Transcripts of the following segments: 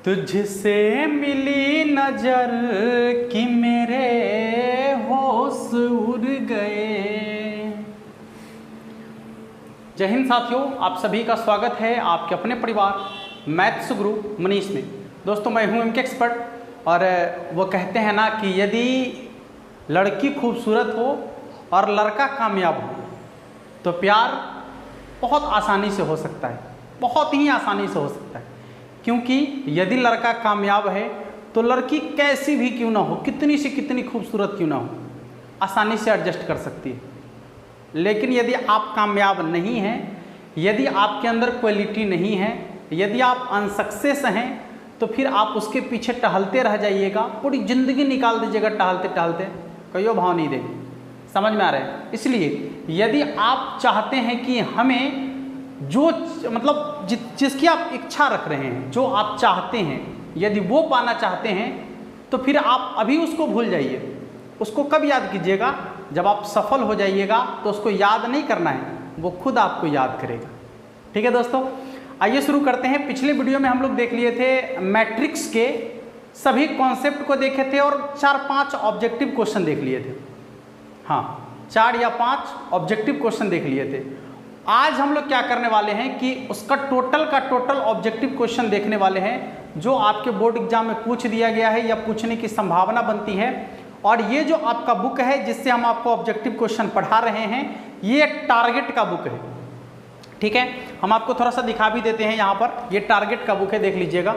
तुझसे मिली नजर कि मेरे होश उड़ गए। जय हिंद साथियों, आप सभी का स्वागत है आपके अपने परिवार मैथ्स गुरु मनीष में। दोस्तों, मैं हूं इनके एक्सपर्ट और वो कहते हैं ना कि यदि लड़की खूबसूरत हो और लड़का कामयाब हो तो प्यार बहुत आसानी से हो सकता है, बहुत ही आसानी से हो सकता है। क्योंकि यदि लड़का कामयाब है तो लड़की कैसी भी क्यों ना हो, कितनी से कितनी खूबसूरत क्यों ना हो, आसानी से एडजस्ट कर सकती है। लेकिन यदि आप कामयाब नहीं हैं, यदि आपके अंदर क्वालिटी नहीं है, यदि आप अनसक्सेस हैं, तो फिर आप उसके पीछे टहलते रह जाइएगा, पूरी ज़िंदगी निकाल दीजिएगा टहलते टहलते, कहियो भाव नहीं देंगे। समझ में आ रहा है? इसलिए यदि आप चाहते हैं कि हमें जो जिसकी आप इच्छा रख रहे हैं, जो आप चाहते हैं, यदि वो पाना चाहते हैं तो फिर आप अभी उसको भूल जाइए। उसको कब याद कीजिएगा? जब आप सफल हो जाइएगा तो उसको याद नहीं करना है, वो खुद आपको याद करेगा। ठीक है दोस्तों, आइए शुरू करते हैं। पिछले वीडियो में हम लोग देख लिए थे मैट्रिक्स के सभी कॉन्सेप्ट को देखे थे और 4-5 ऑब्जेक्टिव क्वेश्चन देख लिए थे। हाँ, 4 या 5 ऑब्जेक्टिव क्वेश्चन देख लिए थे। आज हम लोग क्या करने वाले हैं कि उसका टोटल का टोटल ऑब्जेक्टिव क्वेश्चन देखने वाले हैं जो आपके बोर्ड एग्जाम में पूछ दिया गया है या पूछने की संभावना बनती है। और ये जो आपका बुक है जिससे हम आपको ऑब्जेक्टिव क्वेश्चन पढ़ा रहे हैं, ये टारगेट का बुक है। ठीक है, हम आपको थोड़ा सा दिखा भी देते हैं यहाँ पर, ये टारगेट का बुक है, देख लीजिएगा।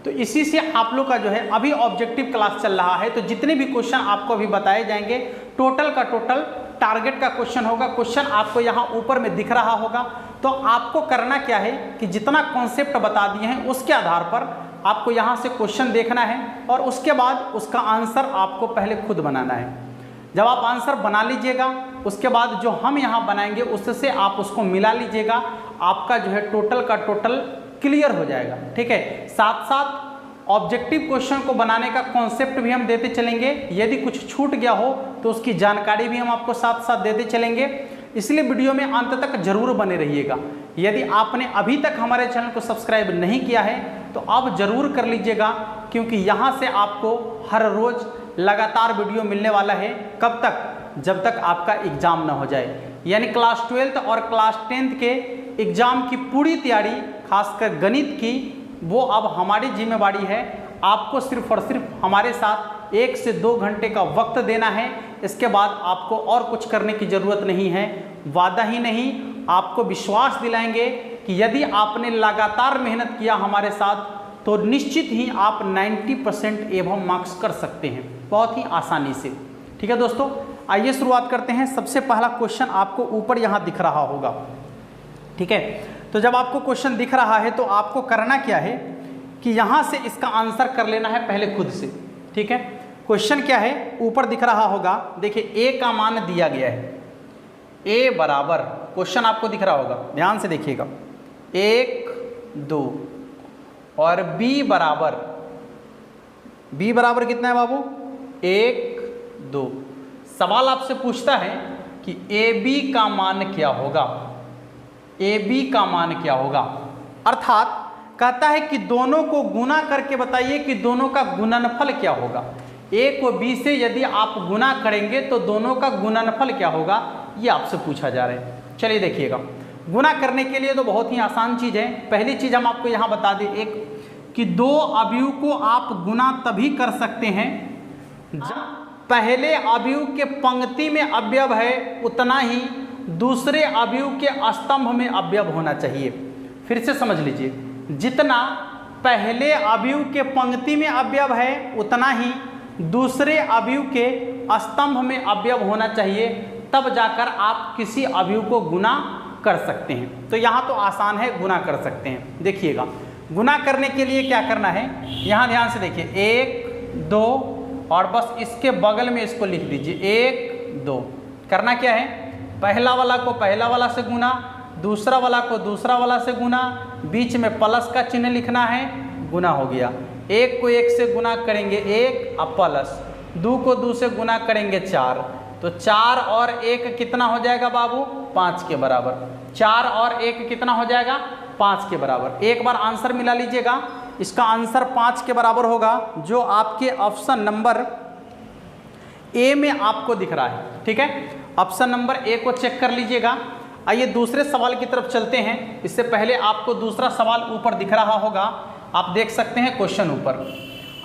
तो इसी से आप लोग का जो है अभी ऑब्जेक्टिव क्लास चल रहा है, तो जितने भी क्वेश्चन आपको अभी बताए जाएंगे टोटल का टोटल टारगेट का क्वेश्चन होगा। क्वेश्चन आपको यहाँ ऊपर में दिख रहा होगा। तो आपको करना क्या है कि जितना कॉन्सेप्ट बता दिए हैं उसके आधार पर आपको यहाँ से क्वेश्चन देखना है और उसके बाद उसका आंसर आपको पहले खुद बनाना है। जब आप आंसर बना लीजिएगा उसके बाद जो हम यहाँ बनाएंगे उससे आप उसको मिला लीजिएगा, आपका जो है टोटल का टोटल क्लियर हो जाएगा। ठीक है, साथ साथ ऑब्जेक्टिव क्वेश्चन को बनाने का कॉन्सेप्ट भी हम देते चलेंगे। यदि कुछ छूट गया हो तो उसकी जानकारी भी हम आपको साथ साथ देते चलेंगे। इसलिए वीडियो में अंत तक जरूर बने रहिएगा। यदि आपने अभी तक हमारे चैनल को सब्सक्राइब नहीं किया है तो अब जरूर कर लीजिएगा, क्योंकि यहाँ से आपको हर रोज लगातार वीडियो मिलने वाला है। कब तक? जब तक आपका एग्जाम ना हो जाए। यानी क्लास 12th और क्लास 10th के एग्जाम की पूरी तैयारी, खासकर गणित की, वो अब हमारी जिम्मेवारी है। आपको सिर्फ और सिर्फ हमारे साथ 1 से 2 घंटे का वक्त देना है। इसके बाद आपको और कुछ करने की ज़रूरत नहीं है। वादा ही नहीं, आपको विश्वास दिलाएंगे कि यदि आपने लगातार मेहनत किया हमारे साथ तो निश्चित ही आप 90% एवं मार्क्स कर सकते हैं, बहुत ही आसानी से। ठीक है दोस्तों, आइए शुरुआत करते हैं। सबसे पहला क्वेश्चन आपको ऊपर यहाँ दिख रहा होगा। ठीक है, तो जब आपको क्वेश्चन दिख रहा है तो आपको करना क्या है कि यहाँ से इसका आंसर कर लेना है पहले खुद से। ठीक है, क्वेश्चन क्या है ऊपर दिख रहा होगा, देखिए a का मान दिया गया है। a बराबर, क्वेश्चन आपको दिख रहा होगा, ध्यान से देखिएगा, 1 2 और b बराबर कितना है बाबू? 1 2। सवाल आपसे पूछता है कि ab का मान क्या होगा, AB का मान क्या होगा। अर्थात कहता है कि दोनों को गुना करके बताइए कि दोनों का गुणनफल क्या होगा। A को B से यदि आप गुना करेंगे तो दोनों का गुणनफल क्या होगा, ये आपसे पूछा जा रहा है। चलिए देखिएगा, गुना करने के लिए तो बहुत ही आसान चीज़ है। पहली चीज़ हम आपको यहाँ बता दें एक कि 2 अवयव को आप गुना तभी कर सकते हैं जब पहले अवयव के पंक्ति में अवयव है उतना ही दूसरे अवयव के स्तंभ में अवयव होना चाहिए। फिर से समझ लीजिए, जितना पहले अवयव के पंक्ति में अवयव है उतना ही दूसरे अवयव के स्तंभ में अवयव होना चाहिए, तब जाकर आप किसी अवयव को गुना कर सकते हैं। तो यहाँ तो आसान है, गुना कर सकते हैं। देखिएगा, गुना करने के लिए क्या करना है, यहाँ ध्यान से देखिए, 1 2 और बस इसके बगल में इसको लिख दीजिए 1 2। करना क्या है, पहला वाला को पहला वाला से गुना, दूसरा वाला को दूसरा वाला से गुना, बीच में प्लस का चिन्ह लिखना है, गुना हो गया। 1 को 1 से गुना करेंगे 1 और प्लस, 2 को 2 से गुना करेंगे 4, तो 4 और 1 कितना हो जाएगा बाबू? 5 के बराबर। 4 और 1 कितना हो जाएगा? 5 के बराबर। एक बार आंसर मिला लीजिएगा, इसका आंसर 5 के बराबर होगा, जो आपके ऑप्शन नंबर ए में आपको दिख रहा है। ठीक है, ऑप्शन नंबर ए को चेक कर लीजिएगा। आइए दूसरे सवाल की तरफ चलते हैं। इससे पहले आपको दूसरा सवाल ऊपर दिख रहा होगा, आप देख सकते हैं क्वेश्चन ऊपर,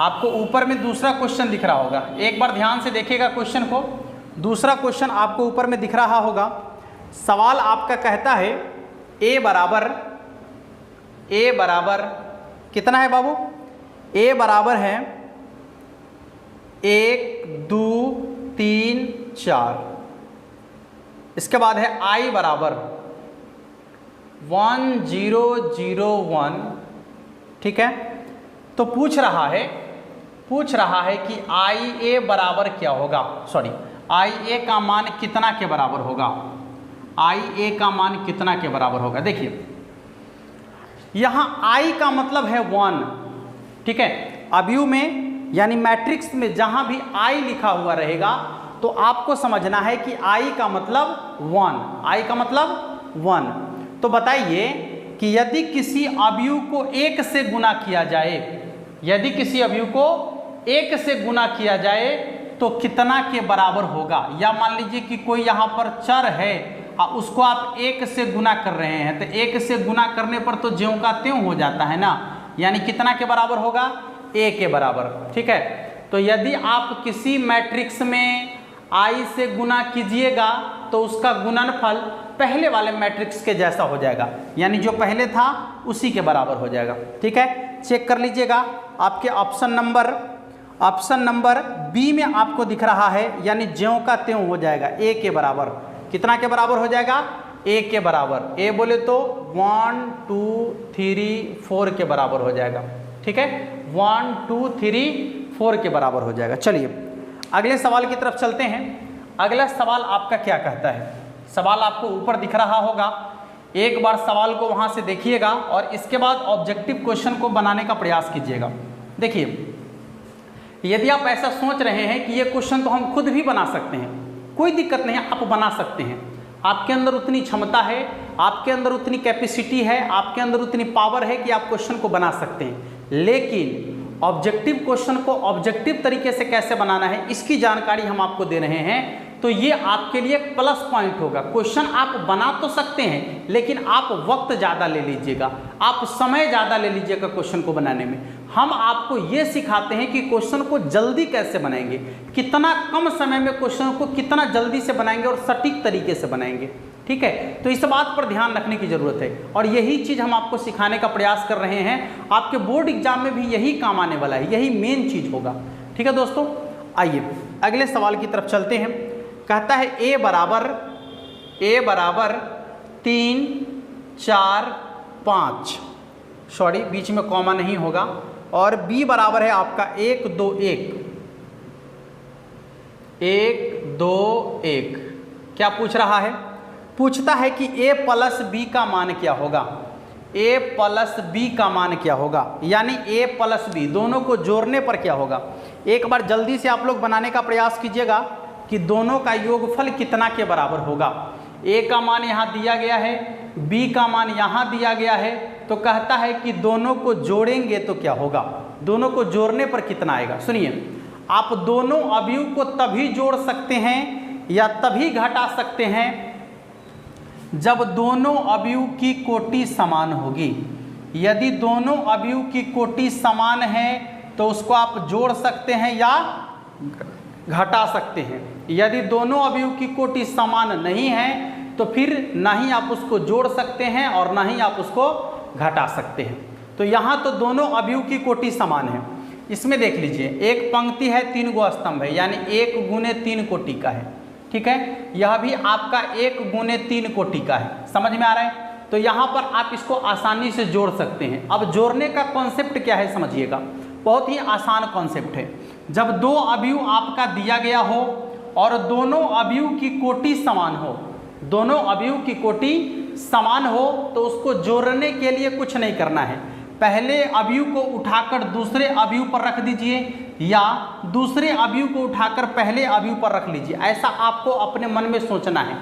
आपको ऊपर में दूसरा क्वेश्चन दिख रहा होगा। एक बार ध्यान से देखिएगा क्वेश्चन को। दूसरा क्वेश्चन आपको ऊपर में दिख रहा होगा। सवाल आपका कहता है ए बराबर कितना है बाबू? ए बराबर है 1 2 3 4। इसके बाद है आई बराबर 1 0 0 1। ठीक है, तो पूछ रहा है कि आई ए बराबर क्या होगा, सॉरी आई ए का मान कितना के बराबर होगा, आई ए का मान कितना के बराबर होगा। देखिए यहाँ आई का मतलब है 1। ठीक है, अवयव में यानी मैट्रिक्स में जहाँ भी आई लिखा हुआ रहेगा तो आपको समझना है कि आई का मतलब 1, आई का मतलब 1। तो बताइए कि यदि किसी अवयव को 1 से गुना किया जाए, यदि किसी अवयव को 1 से गुना किया जाए तो कितना के बराबर होगा। या मान लीजिए कि कोई यहाँ पर चर है और उसको आप 1 से गुना कर रहे हैं, तो 1 से गुना करने पर तो ज्यों का त्यों हो जाता है ना, यानी कितना के बराबर होगा, ए के बराबर। ठीक है, तो यदि आप किसी मैट्रिक्स में आई से गुना कीजिएगा तो उसका गुणनफल पहले वाले मैट्रिक्स के जैसा हो जाएगा, यानी जो पहले था उसी के बराबर हो जाएगा। ठीक है, चेक कर लीजिएगा। आपके ऑप्शन नंबर बी में आपको दिख रहा है, यानी ज्यों का त्यों हो जाएगा, ए के बराबर। कितना के बराबर हो जाएगा, ए के बराबर। ए बोले तो 1 2 3 4 के बराबर हो जाएगा। ठीक है, 1 2 3 4 के बराबर हो जाएगा। चलिए अगले सवाल की तरफ चलते हैं। अगला सवाल आपका क्या कहता है, सवाल आपको ऊपर दिख रहा होगा। एक बार सवाल को वहां से देखिएगा और इसके बाद ऑब्जेक्टिव क्वेश्चन को बनाने का प्रयास कीजिएगा। देखिए, यदि आप ऐसा सोच रहे हैं कि ये क्वेश्चन तो हम खुद भी बना सकते हैं, कोई दिक्कत नहीं है, आप बना सकते हैं। आपके अंदर उतनी क्षमता है, आपके अंदर उतनी कैपेसिटी है, आपके अंदर उतनी पावर है कि आप क्वेश्चन को बना सकते हैं। लेकिन ऑब्जेक्टिव क्वेश्चन को ऑब्जेक्टिव तरीके से कैसे बनाना है, इसकी जानकारी हम आपको दे रहे हैं। तो ये आपके लिए प्लस पॉइंट होगा। क्वेश्चन आप बना तो सकते हैं, लेकिन आप वक्त ज़्यादा ले लीजिएगा, आप समय ज़्यादा ले लीजिएगा क्वेश्चन को बनाने में। हम आपको ये सिखाते हैं कि क्वेश्चन को जल्दी कैसे बनाएंगे, कितना कम समय में क्वेश्चन को कितना जल्दी से बनाएंगे और सटीक तरीके से बनाएंगे। ठीक है, तो इस बात पर ध्यान रखने की ज़रूरत है और यही चीज़ हम आपको सिखाने का प्रयास कर रहे हैं। आपके बोर्ड एग्जाम में भी यही काम आने वाला है, यही मेन चीज़ होगा। ठीक है दोस्तों, आइए अगले सवाल की तरफ चलते हैं। कहता है ए बराबर 3 4 5, सॉरी बीच में कॉमा नहीं होगा, और बी बराबर है आपका 1 2 1। क्या पूछ रहा है, पूछता है कि a प्लस बी का मान क्या होगा, a प्लस बी का मान क्या होगा, यानी a प्लस बी दोनों को जोड़ने पर क्या होगा। एक बार जल्दी से आप लोग बनाने का प्रयास कीजिएगा कि दोनों का योगफल कितना के बराबर होगा। a का मान यहाँ दिया गया है, b का मान यहाँ दिया गया है, तो कहता है कि दोनों को जोड़ेंगे तो क्या होगा, दोनों को जोड़ने पर कितना आएगा। सुनिए, आप दोनों अवयव को तभी जोड़ सकते हैं या तभी घटा सकते हैं जब दोनों अवयव की कोटि समान होगी। यदि दोनों अवयव की कोटि समान है तो उसको आप जोड़ सकते हैं या घटा सकते हैं। यदि दोनों अवयव की कोटि समान नहीं है तो फिर ना ही आप उसको जोड़ सकते हैं और ना ही आप उसको घटा सकते हैं। तो यहाँ तो दोनों अवयव की कोटि समान है। इसमें देख लीजिए, एक पंक्ति है 3 गो स्तंभ है, यानी 1 गुने 3 कोटि का है। ठीक है, यह भी आपका 1 गुने 3 कोटि का है। समझ में आ रहा है, तो यहाँ पर आप इसको आसानी से जोड़ सकते हैं। अब जोड़ने का कॉन्सेप्ट क्या है समझिएगा, बहुत ही आसान कॉन्सेप्ट है। जब दो अवयव आपका दिया गया हो और दोनों अवयव की कोटि समान हो, दोनों अवयव की कोटि समान हो तो उसको जोड़ने के लिए कुछ नहीं करना है। पहले अवयव को उठाकर दूसरे अवयव पर रख दीजिए या दूसरे अवयव को उठाकर पहले अवयव पर रख लीजिए। ऐसा आपको अपने मन में सोचना है।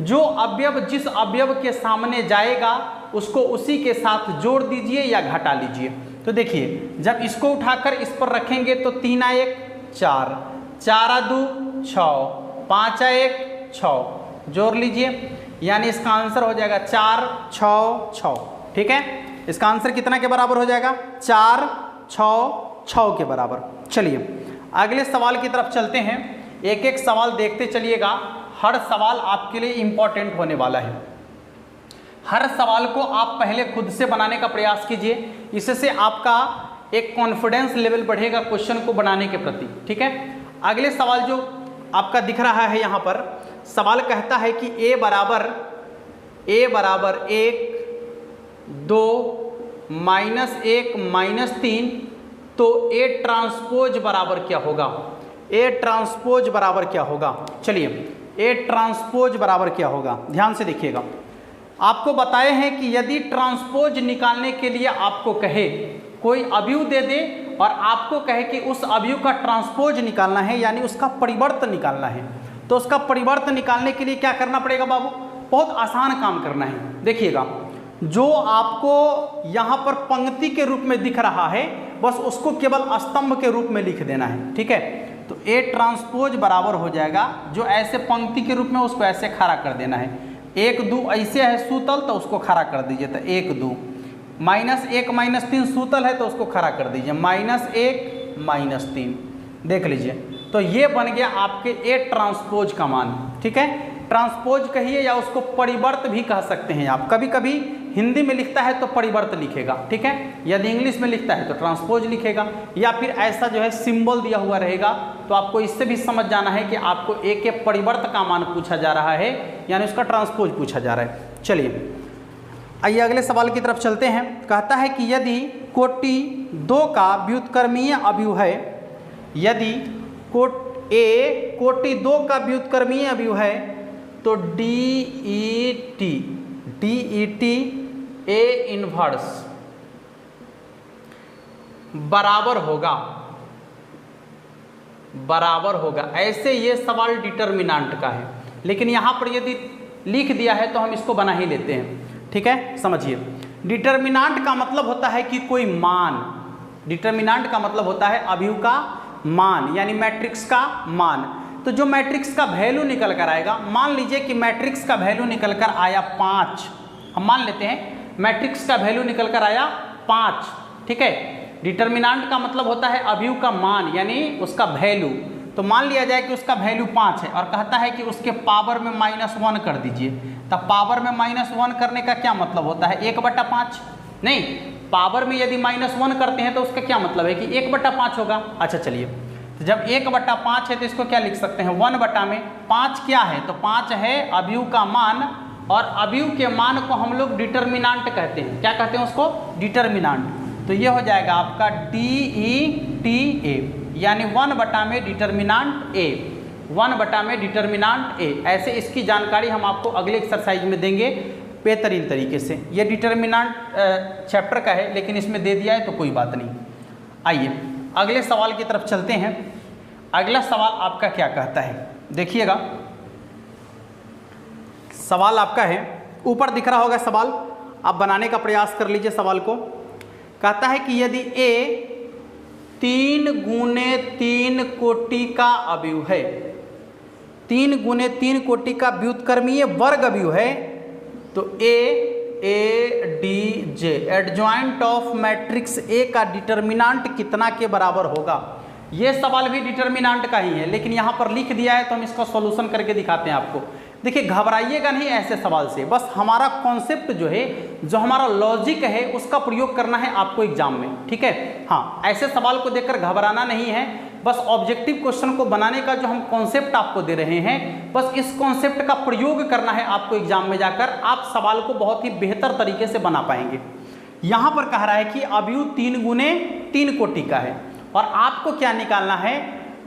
जो अवयव जिस अवयव के सामने जाएगा उसको उसी के साथ जोड़ दीजिए या घटा लीजिए। तो देखिए जब इसको उठाकर इस पर रखेंगे तो 3 आ 1 4, 4 आ 2 6, 5 आ 1 6, जोड़ लीजिए, यानी इसका आंसर हो जाएगा 4 6 6। ठीक है, इसका आंसर कितना के बराबर हो जाएगा? 4 6 6 के बराबर। चलिए अगले सवाल की तरफ चलते हैं, एक एक सवाल देखते चलिएगा, हर सवाल आपके लिए इम्पोर्टेंट होने वाला है। हर सवाल को आप पहले खुद से बनाने का प्रयास कीजिए, इससे आपका एक कॉन्फिडेंस लेवल बढ़ेगा क्वेश्चन को बनाने के प्रति। ठीक है, अगले सवाल जो आपका दिख रहा है यहाँ पर, सवाल कहता है कि a बराबर 1 2 -1 -3, तो A ट्रांसपोज बराबर क्या होगा? A ट्रांसपोज बराबर क्या होगा? चलिए A ट्रांसपोज बराबर क्या होगा, ध्यान से देखिएगा। आपको बताए हैं कि यदि ट्रांसपोज निकालने के लिए आपको कहे कोई अवयव दे दे और आपको कहे कि उस अवयव का ट्रांसपोज निकालना है, यानी उसका परिवर्तन निकालना है, तो उसका परिवर्तन निकालने के लिए क्या करना पड़ेगा बाबू? बहुत आसान काम करना है। देखिएगा, जो आपको यहाँ पर पंक्ति के रूप में दिख रहा है बस उसको केवल स्तंभ के रूप में लिख देना है। ठीक है, तो A ट्रांसपोज बराबर हो जाएगा, जो ऐसे पंक्ति के रूप में उसको ऐसे खड़ा कर देना है। 1 2 ऐसे है सूतल, तो उसको खड़ा कर दीजिए, तो 1 2, -1 -3 सूतल है तो उसको खड़ा कर दीजिए, -1 -3। देख लीजिए, तो ये बन गया आपके A ट्रांसपोज का मान। ठीक है, ट्रांसपोज कहिए या उसको परिवर्त भी कह सकते हैं आप। कभी कभी हिंदी में लिखता है तो परिवर्त लिखेगा, ठीक है, यदि इंग्लिश में लिखता है तो ट्रांसपोज लिखेगा, या फिर ऐसा जो है सिंबल दिया हुआ रहेगा। तो आपको इससे भी समझ जाना है कि आपको A के परिवर्त का मान पूछा जा रहा है, यानी उसका ट्रांसपोज पूछा जा रहा है। चलिए आइए अगले सवाल की तरफ चलते हैं। कहता है कि यदि कोटि 2 का व्युत्क्रमीय अवयव है, यदि A कोटि 2 का व्युत्क्रमीय अवयव है, तो DET A इनवर्स बराबर होगा। ऐसे ये सवाल डिटर्मिनेंट का है, लेकिन यहाँ पर यदि लिख दिया है तो हम इसको बना ही लेते हैं। ठीक है, समझिए, डिटर्मिनेंट का मतलब होता है कि कोई मान, डिटर्मिनेंट का मतलब होता है अवयव का मान, यानी मैट्रिक्स का मान। तो जो मैट्रिक्स का वैल्यू निकल कर आएगा, मान लीजिए कि मैट्रिक्स का वैल्यू निकल कर आया 5, हम मान लेते हैं मैट्रिक्स का वैल्यू निकल कर आया 5। ठीक है, डिटर्मिनेंट का मतलब होता है अवयव का मान, यानी उसका वैल्यू। तो मान लिया जाए कि उसका वैल्यू 5 है और कहता है कि उसके पावर में -1 कर दीजिए। तब पावर में -1 करने का क्या मतलब होता है? 1/5 नहीं, पावर में यदि -1 करते हैं तो उसका क्या मतलब है कि 1/5 होगा। अच्छा चलिए, तो जब 1/5 है तो इसको क्या लिख सकते हैं? 1/5 क्या है? तो 5 है अवयव का मान, और अवयव के मान को हम लोग डिटर्मिनेंट कहते हैं। क्या कहते हैं उसको? डिटर्मिनेंट। तो ये हो जाएगा आपका DETA, यानी 1 में डिटर्मिनेंट A, 1 में डिटर्मिनेंट A। ऐसे इसकी जानकारी हम आपको अगले एक्सरसाइज में देंगे बेहतरीन तरीके से। ये डिटर्मिनेंट चैप्टर का है, लेकिन इसमें दे दिया है तो कोई बात नहीं। आइए अगले सवाल की तरफ चलते हैं। अगला सवाल आपका क्या कहता है, देखिएगा। सवाल आपका है, ऊपर दिख रहा होगा सवाल, आप बनाने का प्रयास कर लीजिए सवाल को। कहता है कि यदि A 3 × 3 कोटि का अवयव है, 3 × 3 कोटि का व्युत्क्रमीय वर्ग अवयव है, तो ADJ adjoint of matrix A का डिटर्मिनेंट कितना के बराबर होगा। ये सवाल भी डिटर्मिनेंट का ही है, लेकिन यहाँ पर लिख दिया है तो हम इसका सॉल्यूशन करके दिखाते हैं आपको। देखिए, घबराइएगा नहीं ऐसे सवाल से, बस हमारा कॉन्सेप्ट जो है, जो हमारा लॉजिक है, उसका प्रयोग करना है आपको एग्जाम में। ठीक है, हाँ, ऐसे सवाल को देखकर घबराना नहीं है, बस ऑब्जेक्टिव क्वेश्चन को बनाने का जो हम कॉन्सेप्ट आपको दे रहे हैं, बस इस कॉन्सेप्ट का प्रयोग करना है आपको एग्जाम में जाकर। आप सवाल को बहुत ही बेहतर तरीके से बना पाएंगे। यहाँ पर कह रहा है कि अवयव 3 × 3 कोटि का है और आपको क्या निकालना है,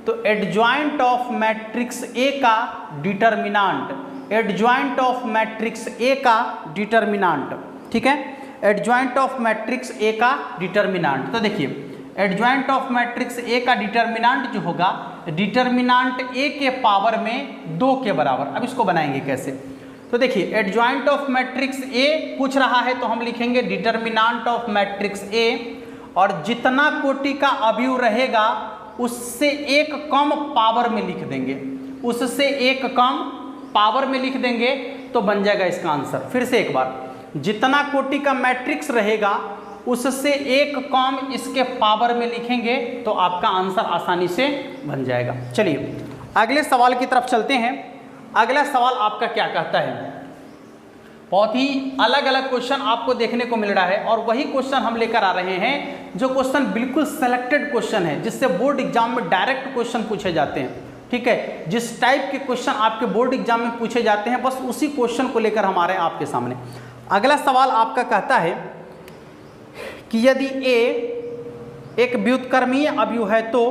तो एडजॉइंट ऑफ मैट्रिक्स A का determinant, adjoint of matrix A का डिटर्मिनेंट। ठीक है, एडजॉइंट ऑफ मैट्रिक्स A का डिटर्मिनेंट। तो देखिए, एडजॉइंट ऑफ मैट्रिक्स A का डिटर्मिनेंट जो होगा, डिटर्मिनेंट A के पावर में 2 के बराबर। अब इसको बनाएंगे कैसे? तो देखिए, एडजॉइंट ऑफ मैट्रिक्स A पूछ रहा है तो हम लिखेंगे डिटर्मिनेंट ऑफ मैट्रिक्स A, और जितना कोटि का अवयव रहेगा उससे एक कम पावर में लिख देंगे, उससे एक कम पावर में लिख देंगे तो बन जाएगा इसका आंसर। फिर से एक बार, जितना कोटि का मैट्रिक्स रहेगा उससे एक कम इसके पावर में लिखेंगे तो आपका आंसर आसानी से बन जाएगा। चलिए अगले सवाल की तरफ चलते हैं। अगला सवाल आपका क्या कहता है, बहुत ही अलग अलग क्वेश्चन आपको देखने को मिल रहा है और वही क्वेश्चन हम लेकर आ रहे हैं जो क्वेश्चन बिल्कुल सेलेक्टेड क्वेश्चन है, जिससे बोर्ड एग्जाम में डायरेक्ट क्वेश्चन पूछे जाते हैं। ठीक है, जिस टाइप के क्वेश्चन आपके बोर्ड एग्जाम में पूछे जाते हैं बस उसी क्वेश्चन को लेकर हम आ रहे हैं आपके सामने। अगला सवाल आपका कहता है कि यदि a एक व्युत्क्रमीय अवयव है तो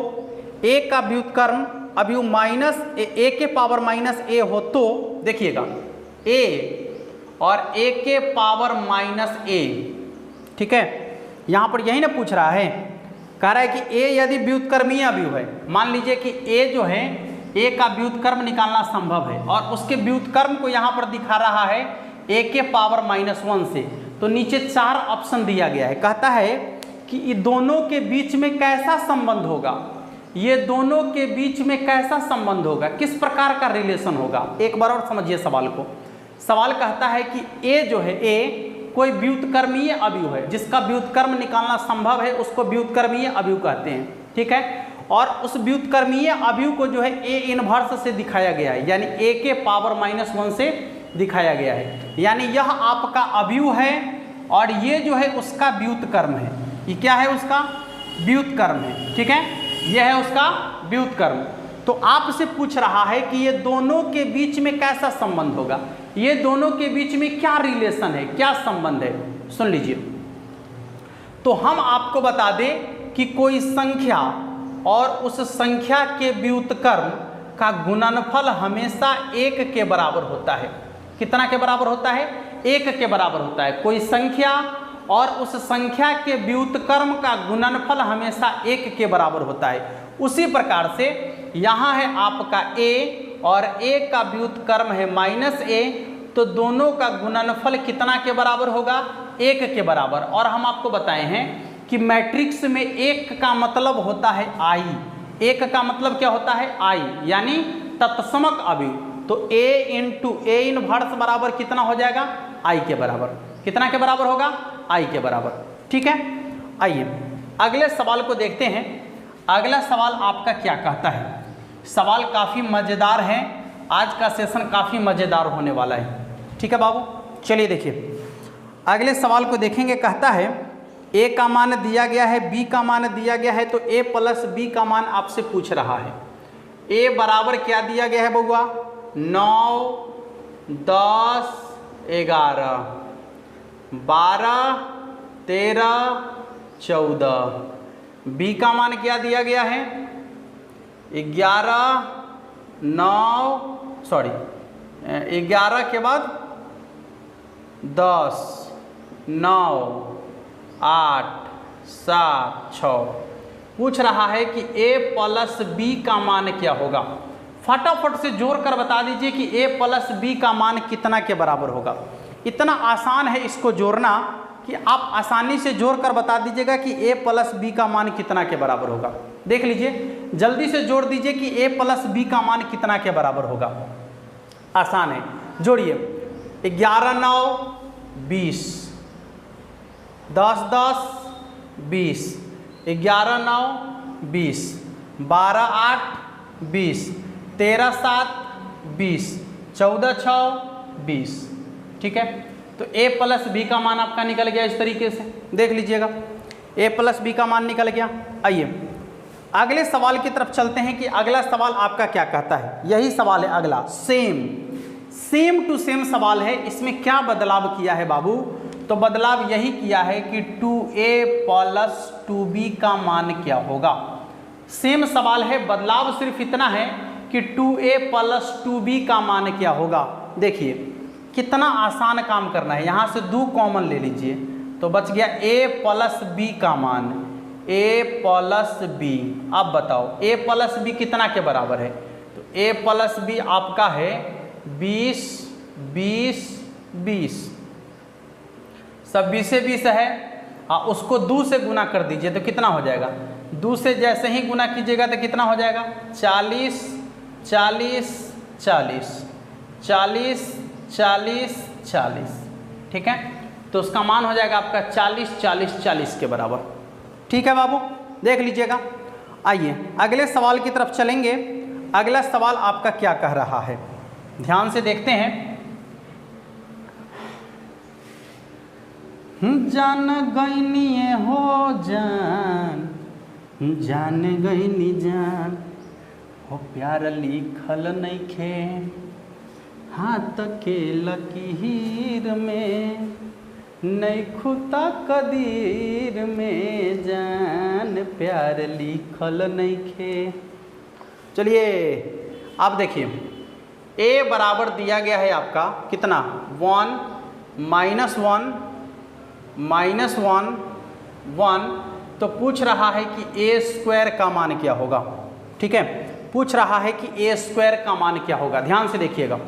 a का व्युत्क्रम अवयव माइनस a के पावर माइनस a हो तो, देखिएगा a और a के पावर माइनस a, ठीक है, यहाँ पर यही ना पूछ रहा है, कह रहा है कि a यदि व्युत्क्रमीय अवयव है, मान लीजिए कि a जो है a का व्युत्क्रम निकालना संभव है और उसके व्युत्क्रम को यहाँ पर दिखा रहा है a के पावर -1 से, तो नीचे 4 ऑप्शन दिया गया है। कहता है कि ये दोनों के बीच में कैसा संबंध होगा, ये दोनों के बीच में कैसा संबंध होगा, किस प्रकार का रिलेशन होगा। एक बार और समझिए सवाल को। सवाल कहता है कि a जो है a कोई व्युत्क्रमीय अवयव है, जिसका व्युत्क्रम निकालना संभव है उसको व्युत्क्रमीय अवयव कहते हैं। ठीक है, और उस व्युत्क्रमीय अवयव को जो है a इनवर्स से दिखाया गया है, यानी a के पावर -1 से दिखाया गया है, यानी यह आपका अवयव है और ये जो है उसका व्युत्क्रम है। ये क्या है, उसका व्युत्क्रम है। ठीक है, यह है उसका व्युत्क्रम। तो आपसे पूछ रहा है कि ये दोनों के बीच में कैसा संबंध होगा, ये दोनों के बीच में क्या रिलेशन है, क्या संबंध है। सुन लीजिए, तो हम आपको बता दें कि कोई संख्या और उस संख्या के व्युत्क्रम का गुणनफल हमेशा 1 के बराबर होता है। कितना के बराबर होता है, 1 के बराबर होता है। कोई संख्या और उस संख्या के व्युत्क्रम का गुणनफल हमेशा 1 के बराबर होता है। उसी प्रकार से यहाँ है आपका a और a का व्युत्क्रम है -a, तो दोनों का गुणनफल कितना के बराबर होगा, 1 के बराबर। और हम आपको बताए हैं कि मैट्रिक्स में 1 का मतलब होता है i, 1 का मतलब क्या होता है, i, यानी तत्समक अवयव। तो a इंटू a इनवर्स बराबर कितना हो जाएगा, i के बराबर। कितना के बराबर होगा, i के बराबर। ठीक है, आइए अगले सवाल को देखते हैं। अगला सवाल आपका क्या कहता है, सवाल काफ़ी मज़ेदार है, आज का सेशन काफ़ी मज़ेदार होने वाला है। ठीक है बाबू, चलिए देखिए अगले सवाल को देखेंगे। कहता है a का मान दिया गया है, b का मान दिया गया है, तो a प्लस b का मान आपसे पूछ रहा है। a बराबर क्या दिया गया है बउआ, 9, 10, 11, 12, 13, 14। b का मान क्या दिया गया है, 11 के बाद 10, 9, 8, 7, 6। पूछ रहा है कि a प्लस b का मान क्या होगा। फटाफट से जोड़ कर बता दीजिए कि a प्लस b का मान कितना के बराबर होगा। इतना आसान है इसको जोड़ना कि आप आसानी से जोड़ कर बता दीजिएगा कि a प्लस b का मान कितना के बराबर होगा। देख लीजिए, जल्दी से जोड़ दीजिए कि a प्लस b का मान कितना के बराबर होगा। आसान है, जोड़िए। 11, 9, 20, 10, 10, 20, 11, 9, 20, 12, 8, 20, 13, 7, 20, 14, 6, 20। ठीक है, तो a प्लस b का मान आपका निकल गया इस तरीके से, देख लीजिएगा a प्लस b का मान निकल गया। आइए अगले सवाल की तरफ चलते हैं कि अगला सवाल आपका क्या कहता है। यही सवाल है अगला, सेम टू सेम सवाल है। इसमें क्या बदलाव किया है बाबू, तो बदलाव यही किया है कि 2a प्लस 2b का मान क्या होगा। सेम सवाल है, बदलाव सिर्फ इतना है कि 2a प्लस 2b का मान क्या होगा। देखिए कितना आसान काम करना है, यहाँ से 2 कॉमन ले लीजिए तो बच गया a प्लस b का मान, a प्लस b। अब बताओ a प्लस b कितना के बराबर है, तो a प्लस b आपका है 20, 20, 20, सब 20 से 20 है। उसको 2 से गुना कर दीजिए तो कितना हो जाएगा, 2 से जैसे ही गुना कीजिएगा तो कितना हो जाएगा, 40 40 40 40 40 40, ठीक है। तो उसका मान हो जाएगा आपका 40 40 40 के बराबर। ठीक है बाबू, देख लीजिएगा। आइए अगले सवाल की तरफ चलेंगे। अगला सवाल आपका क्या कह रहा है, ध्यान से देखते हैं। जान गईनी हो जान, जान गईनी जान हो, प्यार लिखल नइखे हाथ के लकीर में, नइखुता कदीर में जान, प्यार लिखल नइखे। चलिए आप देखिए, a बराबर दिया गया है आपका कितना, 1 -1 -1 1, तो पूछ रहा है कि a स्क्वायर का मान क्या होगा। ठीक है, पूछ रहा है कि a स्क्वायर का मान क्या होगा। ध्यान से देखिएगा,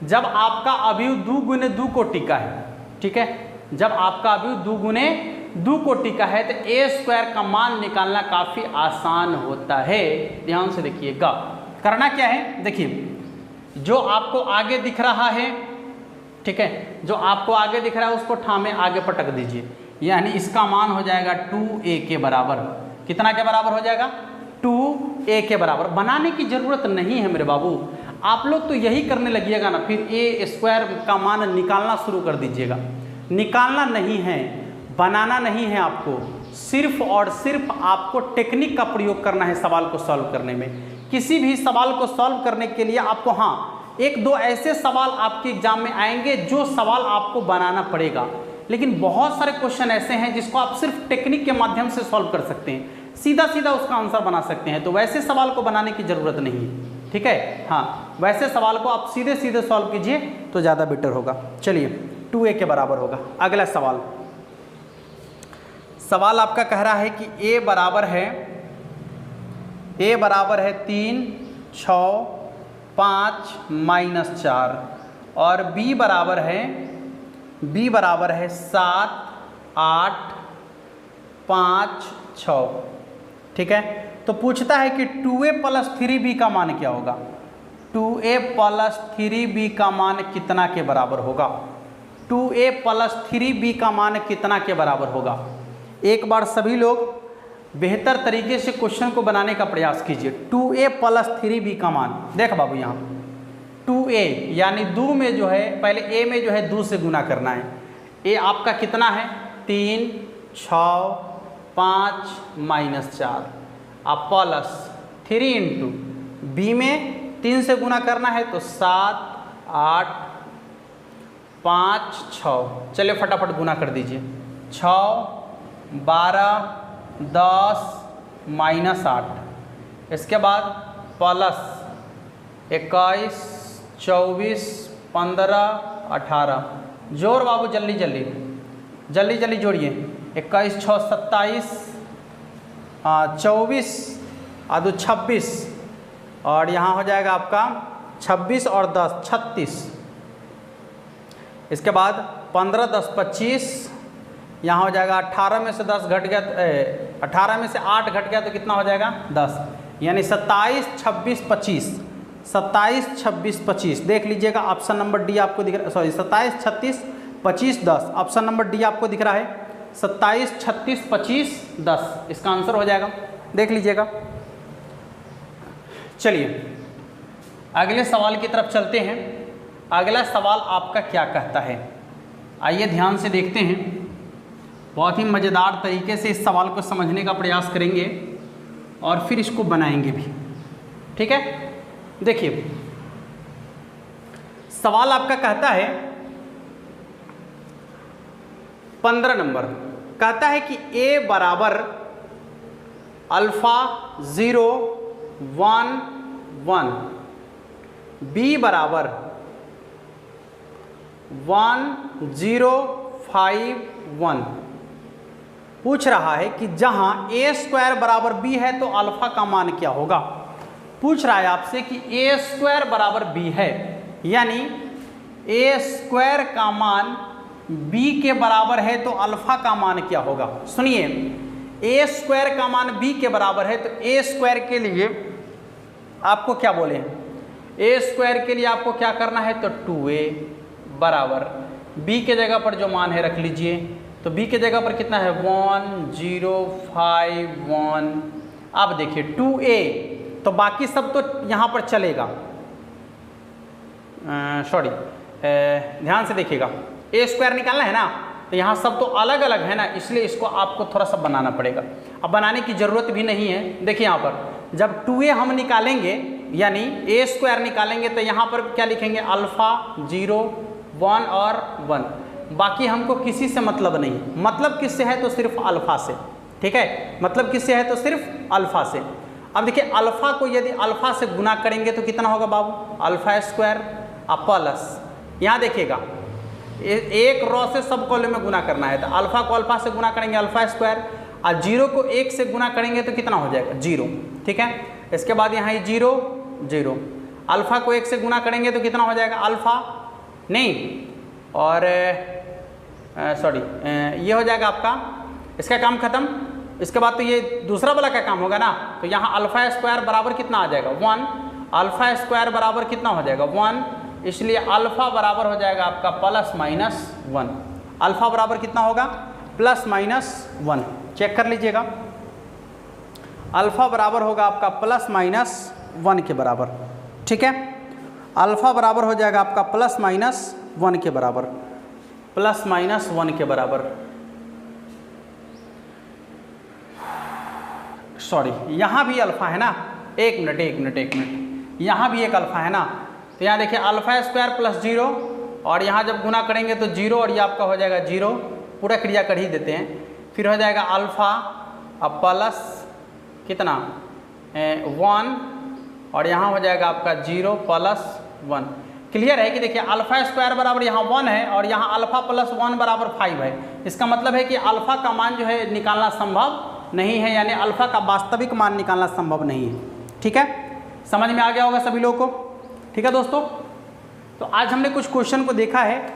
जब आपका अवयव 2 गुने 2 कोटि का है, ठीक है, जब आपका अवयव 2 गुने 2 कोटि का है तो a स्क्वायर का मान निकालना काफ़ी आसान होता है। ध्यान से देखिएगा, करना क्या है, देखिए जो आपको आगे दिख रहा है, ठीक है, जो आपको आगे दिख रहा है उसको ठामे आगे पटक दीजिए, यानी इसका मान हो जाएगा 2a के बराबर। कितना के बराबर हो जाएगा, 2a के बराबर। बनाने की जरूरत नहीं है मेरे बाबू, आप लोग तो यही करने लगिएगा ना, फिर a स्क्वायर का मान निकालना शुरू कर दीजिएगा। निकालना नहीं है, बनाना नहीं है, आपको सिर्फ और सिर्फ आपको टेक्निक का प्रयोग करना है सवाल को सॉल्व करने में। किसी भी सवाल को सॉल्व करने के लिए आपको, हाँ, 1-2 ऐसे सवाल आपके एग्जाम में आएंगे जो सवाल आपको बनाना पड़ेगा, लेकिन बहुत सारे क्वेश्चन ऐसे हैं जिसको आप सिर्फ टेक्निक के माध्यम से सॉल्व कर सकते हैं, सीधा सीधा उसका आंसर बना सकते हैं। तो वैसे सवाल को बनाने की ज़रूरत नहीं है, ठीक है। हाँ, वैसे सवाल को आप सीधे सीधे सॉल्व कीजिए तो ज़्यादा बेटर होगा। चलिए 2a के बराबर होगा। अगला सवाल, सवाल आपका कह रहा है कि a बराबर है 3 6 5 -4 और b बराबर है 7 8 5 6, ठीक है। तो पूछता है कि 2a + 3b का मान क्या होगा। 2a + 3b का मान कितना के बराबर होगा, 2a + 3b का मान कितना के बराबर होगा। एक बार सभी लोग बेहतर तरीके से क्वेश्चन को बनाने का प्रयास कीजिए। 2a + 3b का मान, देख बाबू यहाँ 2a यानी 2 में जो है, पहले a में जो है 2 से गुना करना है। a आपका कितना है, 3 6 5 -4, आप प्लस 3 इंटू b में 3 से गुना करना है तो 7 8 5 6। चलिए फटाफट गुना कर दीजिए, 6 12 10 -8, इसके बाद प्लस 21 24 15 18। जोड़ बाबू, जल्दी जल्दी जल्दी जल्दी जोड़िए। 21 6 27, 24 और 2 26, और यहाँ हो जाएगा आपका 26 और 10 36। इसके बाद 15 10 25, यहाँ हो जाएगा 18 में से 10 घट गया, 18 में से 8 घट गया तो कितना हो जाएगा 10, यानी 27 26 25। 27 26 25 देख लीजिएगा, ऑप्शन नंबर डी आपको दिख रहा है, सॉरी 27 36 25 10, ऑप्शन नंबर डी आपको दिख रहा है 27 36 25 10, इसका आंसर हो जाएगा, देख लीजिएगा। चलिए अगले सवाल की तरफ चलते हैं। अगला सवाल आपका क्या कहता है, आइए ध्यान से देखते हैं। बहुत ही मज़ेदार तरीके से इस सवाल को समझने का प्रयास करेंगे और फिर इसको बनाएंगे भी, ठीक है। देखिए सवाल आपका कहता है 15 नंबर, कहता है कि a बराबर अल्फ़ा 0 1 1, b बराबर 1 0 5 1। पूछ रहा है कि जहां a स्क्वायर बराबर b है तो अल्फा का मान क्या होगा। पूछ रहा है आपसे कि a स्क्वायर बराबर b है, यानी a स्क्वायर का मान b के बराबर है तो अल्फा का मान क्या होगा? सुनिए, ए स्क्वायर का मान b के बराबर है तो ए स्क्वायर के लिए आपको क्या बोले हैं? ए स्क्वायर के लिए आपको क्या करना है? तो 2a बराबर b के जगह पर जो मान है रख लीजिए। तो b के जगह पर कितना है? 1051। अब देखिए 2a, तो बाकी सब तो यहाँ पर चलेगा, सॉरी ध्यान से देखिएगा, ए स्क्वायर निकालना है ना, तो यहाँ सब तो अलग अलग है ना, इसलिए इसको आपको थोड़ा सा बनाना पड़ेगा। अब बनाने की ज़रूरत भी नहीं है। देखिए यहाँ पर जब 2a हम निकालेंगे यानी ए स्क्वायर निकालेंगे तो यहाँ पर क्या लिखेंगे? अल्फ़ा 0 1 और 1। बाकी हमको किसी से मतलब नहीं, मतलब किससे है? तो सिर्फ अल्फ़ा से। ठीक है, मतलब किससे है? तो सिर्फ अल्फ़ा से। अब देखिए अल्फ़ा को यदि अल्फ़ा से गुना करेंगे तो कितना होगा बाबू? अल्फ़ा स्क्वायर प्लस, यहाँ देखिएगा एक रॉ से सब कॉलम में गुना करना है तो अल्फ़ा को अल्फ़ा से गुना करेंगे अल्फ़ा स्क्वायर, और 0 को 1 से गुना करेंगे तो कितना हो जाएगा? 0। ठीक है, इसके बाद यहाँ 0 0, अल्फ़ा को 1 से गुना करेंगे तो कितना हो जाएगा? अल्फ़ा नहीं, और सॉरी ये हो जाएगा आपका, इसका काम खत्म। इसके बाद तो ये दूसरा वाला का काम होगा ना, तो यहाँ अल्फ़ा स्क्वायर बराबर कितना आ जाएगा? 1। अल्फ़ा स्क्वायर बराबर कितना हो जाएगा? 1, इसलिए अल्फ़ा बराबर हो जाएगा आपका +-1। अल्फ़ा बराबर कितना होगा? +-1। चेक कर लीजिएगा, अल्फ़ा बराबर होगा आपका +-1 के बराबर। ठीक है, अल्फ़ा बराबर हो जाएगा आपका +-1 के बराबर, +-1 के बराबर। सॉरी यहाँ भी अल्फ़ा है ना, एक मिनट, यहाँ भी एक अल्फ़ा है ना, तो यहाँ देखिए अल्फ़ा स्क्वायर +0, और यहाँ जब गुना करेंगे तो 0 और ये आपका हो जाएगा 0, पूरा क्रिया कर ही देते हैं। फिर हो जाएगा अल्फ़ा अब प्लस कितना 1, और यहाँ हो जाएगा आपका 0 + 1। क्लियर है कि देखिए अल्फ़ा स्क्वायर बराबर यहाँ 1 है और यहाँ अल्फ़ा +1 बराबर 5 है। इसका मतलब है कि अल्फ़ा का मान जो है निकालना संभव नहीं है, यानी अल्फ़ा का वास्तविक मान निकालना संभव नहीं है। ठीक है, समझ में आ गया होगा सभी लोगों को। ठीक है दोस्तों, तो आज हमने कुछ क्वेश्चन को देखा है,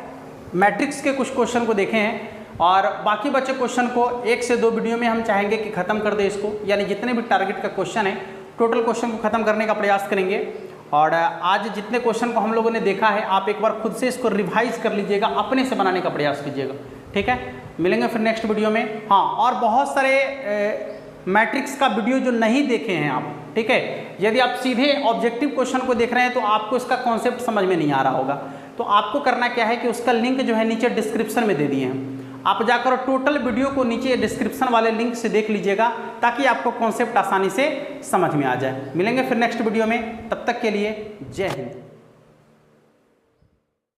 मैट्रिक्स के कुछ क्वेश्चन को देखे हैं, और बाकी बचे क्वेश्चन को 1 से 2 वीडियो में हम चाहेंगे कि ख़त्म कर दें इसको, यानी जितने भी टारगेट का क्वेश्चन है टोटल क्वेश्चन को ख़त्म करने का प्रयास करेंगे। और आज जितने क्वेश्चन को हम लोगों ने देखा है आप एक बार खुद से इसको रिवाइज कर लीजिएगा, अपने से बनाने का प्रयास कीजिएगा। ठीक है, मिलेंगे फिर नेक्स्ट वीडियो में। हाँ, और बहुत सारे मैट्रिक्स का वीडियो जो नहीं देखे हैं आप, ठीक है, यदि आप सीधे ऑब्जेक्टिव क्वेश्चन को देख रहे हैं तो आपको इसका कॉन्सेप्ट समझ में नहीं आ रहा होगा, तो आपको करना क्या है कि उसका लिंक जो है नीचे डिस्क्रिप्शन में दे दिए हैं, आप जाकर टोटल वीडियो को नीचे डिस्क्रिप्शन वाले लिंक से देख लीजिएगा ताकि आपको कॉन्सेप्ट आसानी से समझ में आ जाए। मिलेंगे फिर नेक्स्ट वीडियो में, तब तक के लिए जय हिंद।